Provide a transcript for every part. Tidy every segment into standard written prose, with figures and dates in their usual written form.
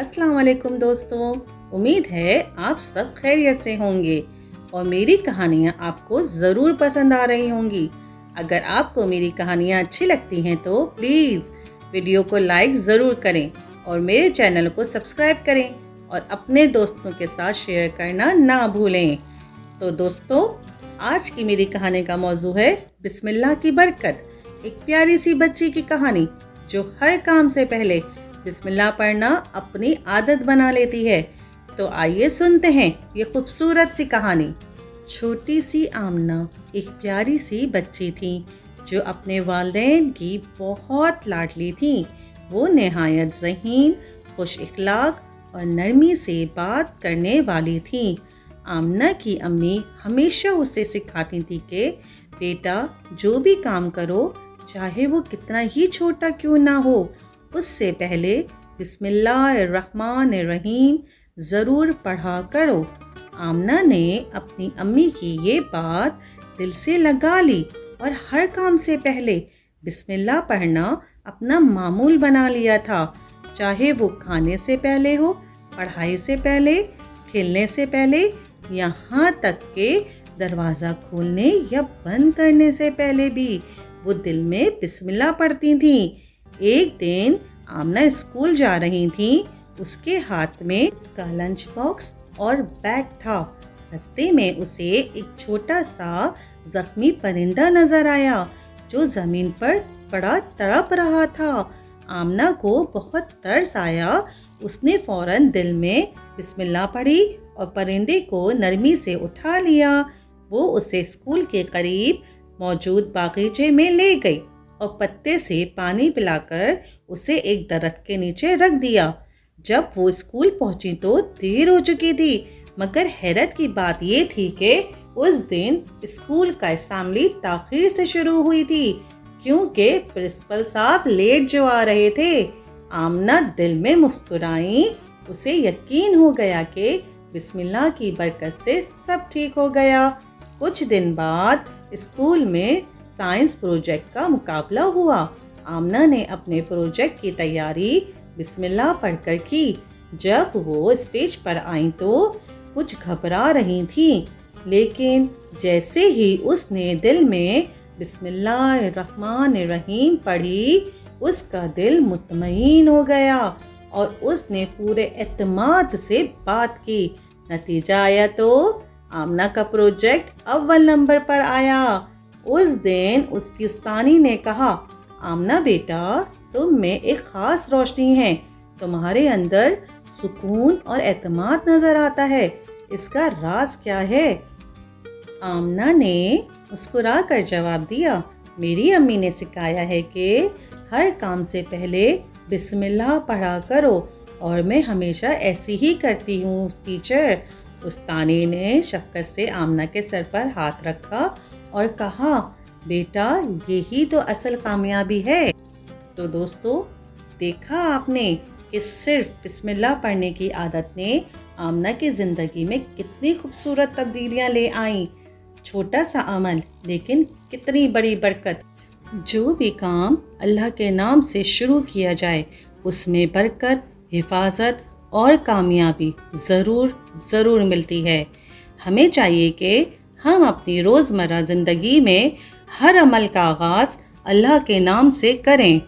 अस्सलाम वालेकुम दोस्तों, उम्मीद है आप सब खैरियत से होंगे और मेरी कहानियाँ आपको ज़रूर पसंद आ रही होंगी। अगर आपको मेरी कहानियाँ अच्छी लगती हैं तो प्लीज़ वीडियो को लाइक ज़रूर करें और मेरे चैनल को सब्सक्राइब करें और अपने दोस्तों के साथ शेयर करना ना भूलें। तो दोस्तों, आज की मेरी कहानी का मौजू है बिस्मिल्लाह की बरकत। एक प्यारी सी बच्ची की कहानी जो हर काम से पहले बिस्मिल्लाह पढ़ना अपनी आदत बना लेती है। तो आइए सुनते हैं ये खूबसूरत सी कहानी। छोटी सी आमना एक प्यारी सी बच्ची थी जो अपने वालिदैन की बहुत लाडली थी। वो नहायत ज़हीन, खुश इखलाक और नरमी से बात करने वाली थी। आमना की अम्मी हमेशा उसे सिखाती थी कि बेटा, जो भी काम करो, चाहे वो कितना ही छोटा क्यों ना हो, उससे पहले बिस्मिल्लाहिर्रहमानिर्रहीम ज़रूर पढ़ा करो। आमना ने अपनी अम्मी की ये बात दिल से लगा ली और हर काम से पहले बिस्मिल्लाह पढ़ना अपना मामूल बना लिया था। चाहे वो खाने से पहले हो, पढ़ाई से पहले, खेलने से पहले, यहाँ तक के दरवाज़ा खोलने या बंद करने से पहले भी वो दिल में बिस्मिल्लाह पढ़ती थी। एक दिन आमना स्कूल जा रही थी। उसके हाथ में उसका लंच बॉक्स और बैग था। रास्ते में उसे एक छोटा सा जख्मी परिंदा नजर आया जो जमीन पर पड़ा तड़प रहा था। आमना को बहुत तरस आया। उसने फौरन दिल में बिस्मिल्लाह पढ़ी और परिंदे को नरमी से उठा लिया। वो उसे स्कूल के करीब मौजूद बागीचे में ले गई और पत्ते से पानी पिलाकर उसे एक दरख्त के नीचे रख दिया। जब वो स्कूल पहुंची तो देर हो चुकी थी, मगर हैरत की बात ये थी कि उस दिन स्कूल का असेंबली ताख़ीर से शुरू हुई थी क्योंकि प्रिंसिपल साहब लेट जो आ रहे थे। आमना दिल में मुस्कुराई। उसे यकीन हो गया कि बिस्मिल्लाह की बरकत से सब ठीक हो गया। कुछ दिन बाद स्कूल में साइंस प्रोजेक्ट का मुकाबला हुआ। आमना ने अपने प्रोजेक्ट की तैयारी बिस्मिल्लाह पढ़कर की। जब वो स्टेज पर आई तो कुछ घबरा रही थी, लेकिन जैसे ही उसने दिल में बिस्मिल्लाहिर्रहमानिर्रहीम पढ़ी, उसका दिल मुतमईन हो गया और उसने पूरे एतमाद से बात की। नतीजा आया तो आमना का प्रोजेक्ट अव्वल नंबर पर आया। उस दिन उसकी उस्तानी ने कहा, आमना बेटा, तुम में एक ख़ास रोशनी है। तुम्हारे अंदर सुकून और एतमाद नज़र आता है। इसका राज क्या है? आमना ने मुस्कुरा कर जवाब दिया, मेरी अम्मी ने सिखाया है कि हर काम से पहले बिस्मिल्लाह पढ़ा करो और मैं हमेशा ऐसी ही करती हूँ टीचर। उस्तानी ने शफ़क़त से आमना के सर पर हाथ रखा और कहा, बेटा, यही तो असल कामयाबी है। तो दोस्तों, देखा आपने कि सिर्फ बिस्मिल्लाह पढ़ने की आदत ने आमना की ज़िंदगी में कितनी खूबसूरत तब्दीलियाँ ले आईं। छोटा सा अमल, लेकिन कितनी बड़ी बरकत। जो भी काम अल्लाह के नाम से शुरू किया जाए, उसमें बरकत, हिफाजत और कामयाबी ज़रूर मिलती है। हमें चाहिए कि हम अपनी रोज़मर्रा ज़िंदगी में हर अमल का आगाज़ अल्लाह के नाम से करें।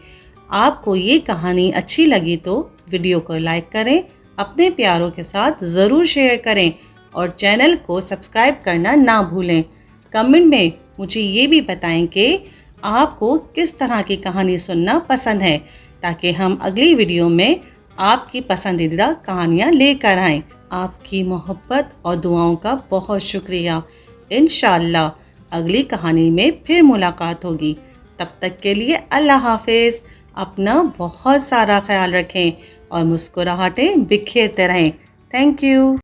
आपको ये कहानी अच्छी लगी तो वीडियो को लाइक करें, अपने प्यारों के साथ ज़रूर शेयर करें और चैनल को सब्सक्राइब करना ना भूलें। कमेंट में मुझे ये भी बताएं कि आपको किस तरह की कहानी सुनना पसंद है, ताकि हम अगली वीडियो में आपकी पसंदीदा कहानियाँ लेकर आएँ। आपकी मोहब्बत और दुआओं का बहुत शुक्रिया। इंशाअल्लाह अगली कहानी में फिर मुलाकात होगी। तब तक के लिए अल्लाह हाफिज़। अपना बहुत सारा ख्याल रखें और मुस्कुराहटें बिखेरते रहें। Thank you.